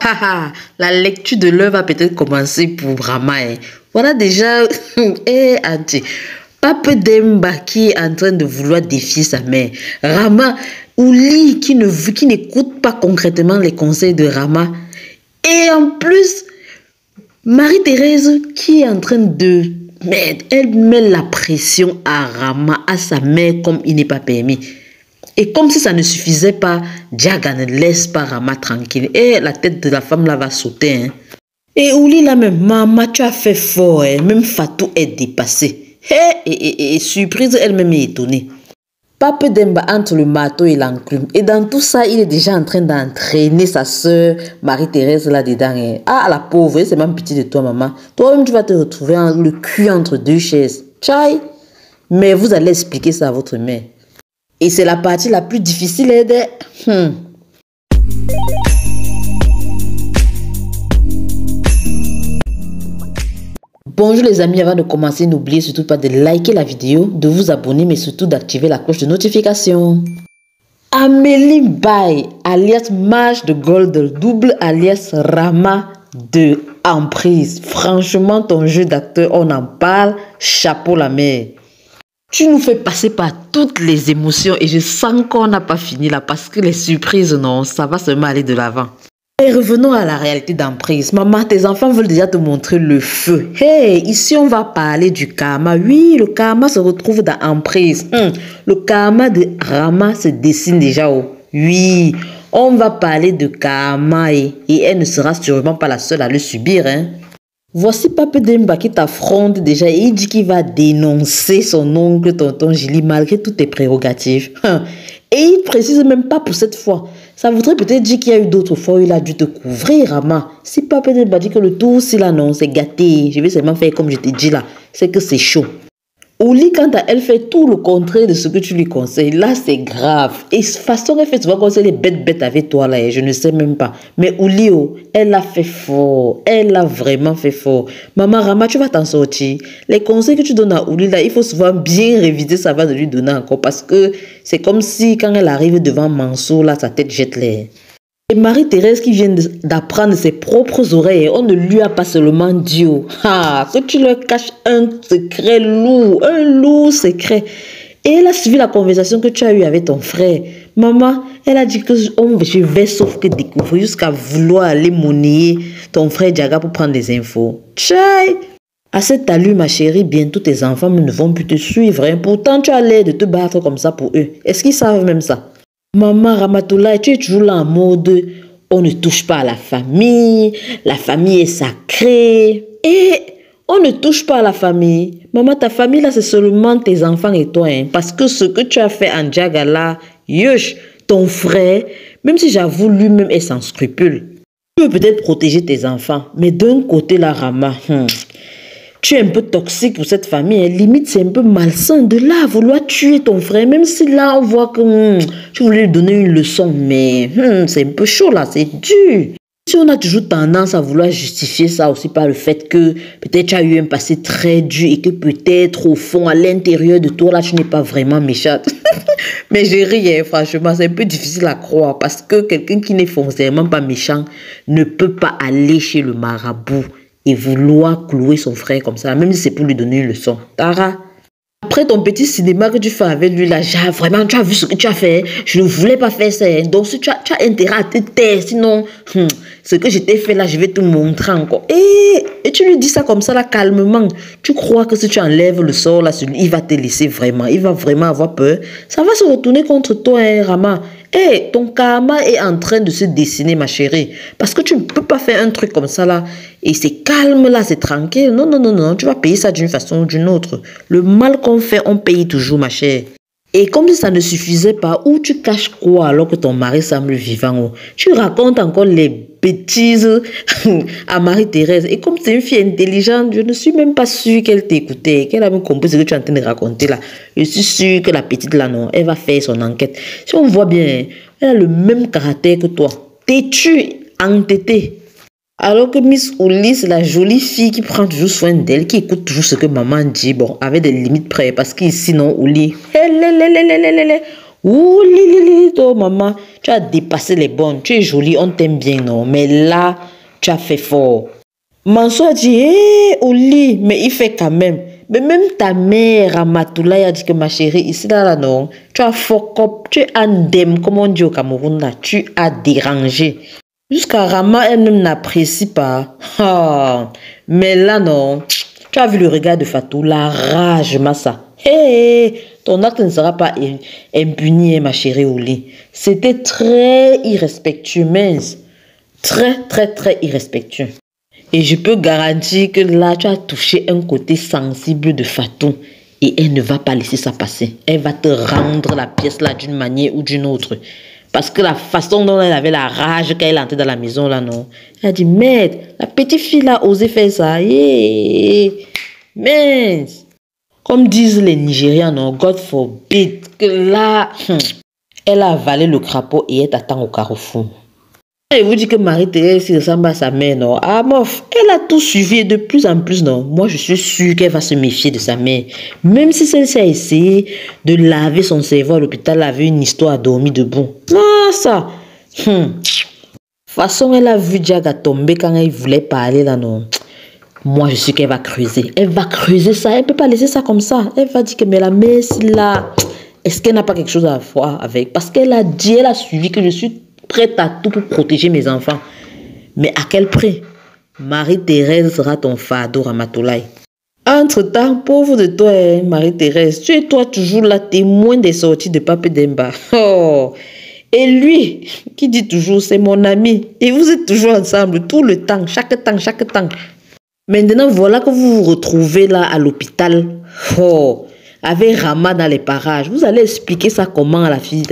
Haha, la lecture de l'œuvre va peut-être commencer pour Rama. Voilà déjà, Auntie. Pape Demba qui est en train de vouloir défier sa mère. Rama, Ouli qui n'écoute pas concrètement les conseils de Rama. Et en plus, Marie-Thérèse qui est en train de... Mais elle met la pression à Rama, à sa mère, comme il n'est pas permis. Et comme si ça ne suffisait pas, Diaga ne laisse pas Rama tranquille. Et la tête de la femme là va sauter. Hein. Et Ouli là même, maman, tu as fait fort. Hein. Même Fatou est dépassée. Et surprise, elle-même est étonnée. Pape Demba entre le marteau et l'enclume. Et dans tout ça, il est déjà en train d'entraîner sa soeur Marie-Thérèse là-dedans. Hein. Ah, la pauvre, c'est même pitié de toi, maman. Toi-même, tu vas te retrouver le cul entre deux chaises. Tchaï! Mais vous allez expliquer ça à votre mère. Et c'est la partie la plus difficile de... Bonjour les amis, avant de commencer, n'oubliez surtout pas de liker la vidéo, de vous abonner, mais surtout d'activer la cloche de notification. Amélie Baye, alias Mage de Golden, double alias Rama de Emprise. Franchement, ton jeu d'acteur, on en parle, chapeau la mère. Tu nous fais passer par toutes les émotions et je sens qu'on n'a pas fini là parce que les surprises, non, ça va seulement aller de l'avant. Et revenons à la réalité d'Emprise. Maman, tes enfants veulent déjà te montrer le feu. Hey, ici on va parler du karma. Oui, le karma se retrouve dans Emprise. Le karma de Rama se dessine déjà. Oh. Oui, on va parler de karma et elle ne sera sûrement pas la seule à le subir. Hein. Voici Pape Demba qui t'affronte déjà et il dit qu'il va dénoncer son oncle, tonton Gili, malgré toutes tes prérogatives. Et il précise même pas pour cette fois. Ça voudrait peut-être dire qu'il y a eu d'autres fois où il a dû te couvrir, Rama. Si Pape Demba dit que le tour, si là non, c'est gâté. Je vais seulement faire comme je t'ai dit là. C'est que c'est chaud. Ouli, quant à elle, fait tout le contraire de ce que tu lui conseilles. Là, c'est grave. Et de toute façon, elle fait souvent conseiller les bêtes avec toi là. Et je ne sais même pas. Mais Ouli, oh, elle a fait fort. Elle a vraiment fait fort. Maman Rama, tu vas t'en sortir. Les conseils que tu donnes à Ouli là, il faut souvent bien réviser ça va de lui donner encore. Parce que c'est comme si quand elle arrive devant Mansour, là, sa tête jette l'air. Et Marie-Thérèse qui vient d'apprendre ses propres oreilles, on ne lui a pas seulement dit que tu leur caches un secret lourd, un lourd secret. Et elle a suivi la conversation que tu as eue avec ton frère. Maman, elle a dit que je vais sauf que découvrir jusqu'à vouloir aller monnayer ton frère Diaga pour prendre des infos. Tchaï! À cette allure, ma chérie, bientôt tes enfants ne vont plus te suivre. Hein. Pourtant, tu as l'air de te battre comme ça pour eux. Est-ce qu'ils savent même ça? Maman Ramatoulaye, tu es toujours là en mode on ne touche pas à la famille est sacrée. Et on ne touche pas à la famille. Maman, ta famille là, c'est seulement tes enfants et toi. Hein, parce que ce que tu as fait en Diaga là, Yush, ton frère, même si j'avoue lui-même est sans scrupule. Tu veux peut-être protéger tes enfants, mais d'un côté là, Rama, tu es un peu toxique pour cette famille. Hein. Limite, c'est un peu malsain de là vouloir tuer ton frère. Même si là, on voit que tu voulais lui donner une leçon. Mais c'est un peu chaud là, c'est dur. Si on a toujours tendance à vouloir justifier ça aussi par le fait que peut-être tu as eu un passé très dur et que peut-être au fond, à l'intérieur de toi, là, tu n'es pas vraiment méchante. Mais je ris, hein, franchement, c'est un peu difficile à croire parce que quelqu'un qui n'est foncièrement pas méchant ne peut pas aller chez le marabout et vouloir clouer son frère comme ça, même si c'est pour lui donner une leçon. Tara, après ton petit cinéma que tu fais avec lui, là, vraiment, tu as vu ce que tu as fait. Je ne voulais pas faire ça. Donc, si tu as intérêt à te taire, sinon, ce que je t'ai fait là, je vais te montrer encore. Et tu lui dis ça comme ça, là, calmement. Tu crois que si tu enlèves le sort, là, il va te laisser vraiment. Il va vraiment avoir peur. Ça va se retourner contre toi, hein, Rama. Ton karma est en train de se dessiner, ma chérie. Parce que tu ne peux pas faire un truc comme ça, là. Et c'est calme, là, c'est tranquille. Non, non, non, non. Tu vas payer ça d'une façon ou d'une autre. Le mal qu'on fait, on paye toujours, ma chère. Et comme si ça ne suffisait pas, où tu caches quoi alors que ton mari semble vivant? Tu racontes encore les bêtises à Marie-Thérèse. Et comme c'est une fille intelligente, je ne suis même pas sûre qu'elle t'écoutait, qu'elle a même compris ce que tu es en train de raconter là. Je suis sûre que la petite là, non, elle va faire son enquête. Si on voit bien, elle a le même caractère que toi. Têtue, entêtée. Alors que Miss Ouli, c'est la jolie fille qui prend toujours soin d'elle, qui écoute toujours ce que maman dit, bon, avec des limites près, parce qu'ici, non, Ouli, Ouh, oh, maman, tu as dépassé les bornes. Tu es jolie, on t'aime bien, non? Mais là, tu as fait fort. Manso a dit, hé, au lit, mais il fait quand même. Mais même ta mère, Ramatoulaye, a dit que ma chérie, ici, là, non, tu as fuck up, tu es indemne, comme on dit au Cameroun, là, tu as dérangé. Jusqu'à Rama, elle-même n'apprécie pas. Ah, mais là, non, tu as vu le regard de Fatou, la rage, Massa. Hé, ton acte ne sera pas impuni, ma chérie, au lit. C'était très irrespectueux, mince. Très, très, très irrespectueux. Et je peux garantir que là, tu as touché un côté sensible de Fatou. Et elle ne va pas laisser ça passer. Elle va te rendre la pièce là d'une manière ou d'une autre. Parce que la façon dont elle avait la rage quand elle entrait dans la maison là, non. Elle a dit, merde, la petite fille là a osé faire ça. Yeah. Merde. Comme disent les Nigérians, non, God forbid, que là, elle a avalé le crapaud et elle t'attend au carrefour. Et vous dites que Marie-Thérèse ressemble à sa mère, non? Ah, mof, elle a tout suivi et de plus en plus, non? Moi, je suis sûre qu'elle va se méfier de sa mère. Même si celle-ci a essayé de laver son cerveau à l'hôpital, elle avait une histoire à dormir debout. Ah, ça! De toute façon, elle a vu Diaga tomber quand elle voulait parler, là, non? Moi, je suis qu'elle va creuser. Elle va creuser ça. Elle ne peut pas laisser ça comme ça. Elle va dire que, mais la mère, là, est-ce qu'elle n'a pas quelque chose à voir avec? Parce qu'elle a dit, elle a suivi que je suis prête à tout pour protéger mes enfants. Mais à quel prix? Marie-Thérèse sera ton fardeau, Ramatoulaye. Entre-temps, pauvre de toi, Marie-Thérèse, tu es toi toujours la témoin des sorties de Pape Demba. Oh. Et lui, qui dit toujours, c'est mon ami. Et vous êtes toujours ensemble, tout le temps, chaque temps, chaque temps. Maintenant, voilà que vous vous retrouvez là à l'hôpital. Oh. Avec Rama dans les parages. Vous allez expliquer ça comment à la fille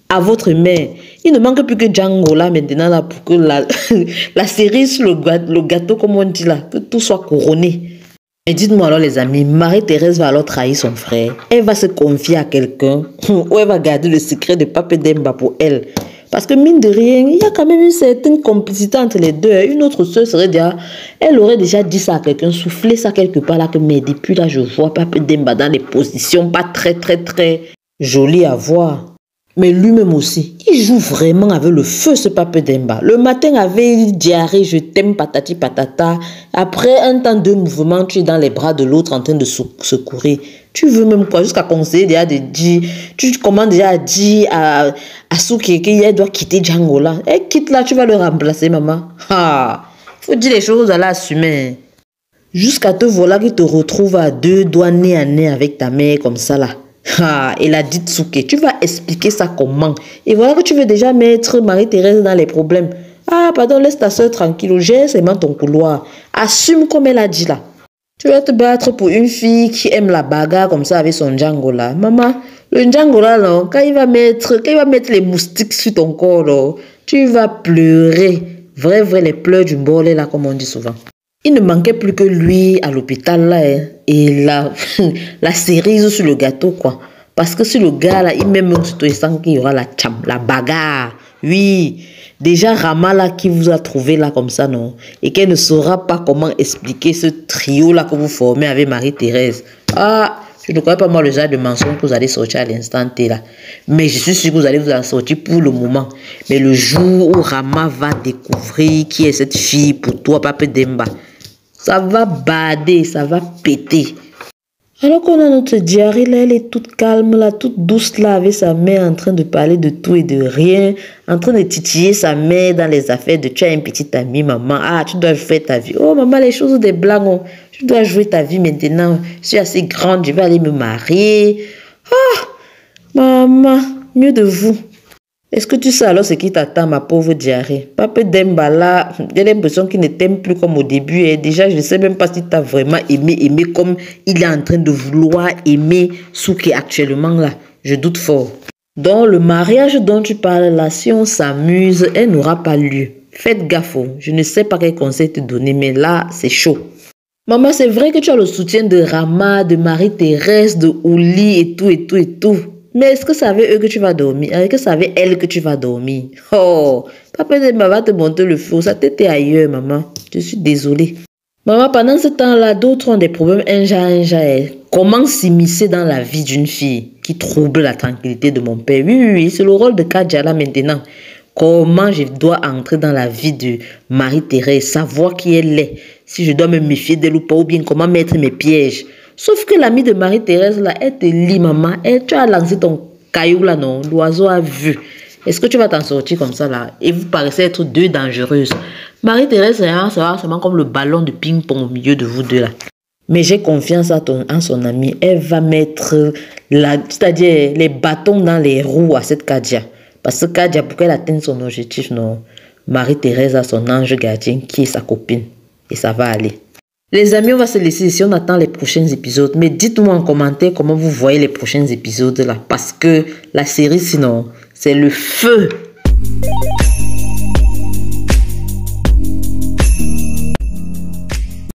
à votre mère. Il ne manque plus que Django là maintenant là pour que la cerise sur le gâteau, comme on dit là, que tout soit couronné. Et dites-moi alors les amis, Marie-Thérèse va alors trahir son frère. Elle va se confier à quelqu'un ou elle va garder le secret de Pape Demba pour elle. Parce que mine de rien, il y a quand même une certaine complicité entre les deux. Une autre soeur serait déjà, elle aurait déjà dit ça à quelqu'un, soufflé ça quelque part là que mais depuis là je vois Pape Demba dans des positions pas très très très jolies à voir. Mais lui-même aussi, il joue vraiment avec le feu, ce Pape Demba. Le matin, avec diarrhée, je t'aime, patati patata. Après un temps de mouvement, tu es dans les bras de l'autre en train de secourir. Tu veux même quoi? Jusqu'à conseiller déjà de dire, tu commences déjà à dire à Souké qu'elle doit quitter Django là. Elle quitte là, tu vas le remplacer, maman. Ah, faut dire les choses à l'assumer. Jusqu'à te voilà qui te retrouve à deux doigts nez à nez avec ta mère comme ça là. Ah, et la dite Souké, tu vas expliquer ça comment? Et voilà que tu veux déjà mettre Marie-Thérèse dans les problèmes. Ah, pardon, laisse ta soeur tranquille, gère seulement ton couloir. Assume comme elle a dit là. Tu vas te battre pour une fille qui aime la bagarre comme ça avec son Django là. Maman, le Django là, non, quand il va mettre les moustiques sur ton corps, là, tu vas pleurer. Vrai, les pleurs du bol là, comme on dit souvent. Il ne manquait plus que lui à l'hôpital là, et la cerise sur le gâteau quoi. Parce que sur le gars là, il même il sent qu'il y aura la bagarre. Oui, déjà Rama là qui vous a trouvé là comme ça non, et qu'elle ne saura pas comment expliquer ce trio là que vous formez avec Marie-Thérèse. Ah, je ne crois pas moi le genre de mensonge que vous allez sortir à l'instant T là. Mais je suis sûr que vous allez vous en sortir pour le moment. Mais le jour où Rama va découvrir qui est cette fille pour toi, Pape Demba, ça va bader, ça va péter. Alors qu'on a notre diarrhée là, elle est toute calme là, toute douce là, avec sa mère en train de parler de tout et de rien, en train de titiller sa mère dans les affaires de tu as un petit ami, maman, ah tu dois jouer ta vie. Oh maman, les choses des blagues, oh, tu dois jouer ta vie maintenant, je suis assez grande, je vais aller me marier. Ah, maman, mieux de vous. Est-ce que tu sais alors ce qui t'attend, ma pauvre diarrhée? Pape Demba là, j'ai l'impression qu'il ne t'aime plus comme au début. Et déjà, je ne sais même pas si tu as vraiment aimé comme il est en train de vouloir aimer Souké actuellement là. Je doute fort. Donc le mariage dont tu parles là, si on s'amuse, elle n'aura pas lieu. Faites gaffe, je ne sais pas quel conseil te donner, mais là, c'est chaud. Maman, c'est vrai que tu as le soutien de Rama, de Marie-Thérèse, de Ouli et tout. Mais est-ce que ça avec eux que tu vas dormir? Est-ce que ça avec elle que tu vas dormir? Oh, Papa va te monter le feu. Ça t'était ailleurs, maman. Je suis désolée. Maman, pendant ce temps-là, d'autres ont des problèmes. Un genre. Comment s'immiscer dans la vie d'une fille? qui trouble la tranquillité de mon père. Oui, c'est le rôle de Kadia là maintenant. Comment je dois entrer dans la vie de Marie-Thérèse, savoir qui elle est, si je dois me méfier d'elle ou pas, ou bien comment mettre mes pièges. Sauf que l'amie de Marie-Thérèse là, elle te lit, maman, tu as lancé ton caillou là, non, l'oiseau a vu. Est-ce que tu vas t'en sortir comme ça là? Et vous paraissez être deux dangereuses. Marie-Thérèse, c'est vraiment comme le ballon de ping-pong au milieu de vous deux là. Mais j'ai confiance en son amie. Elle va mettre c'est-à-dire les bâtons dans les roues à cette Kadia. Parce que Kadia, pour qu'elle atteigne son objectif, non, Marie-Thérèse a son ange gardien qui est sa copine. Et ça va aller. Les amis, on va se laisser ici. On attend les prochains épisodes. Mais dites-moi en commentaire comment vous voyez les prochains épisodes là. Parce que la série, sinon, c'est le feu.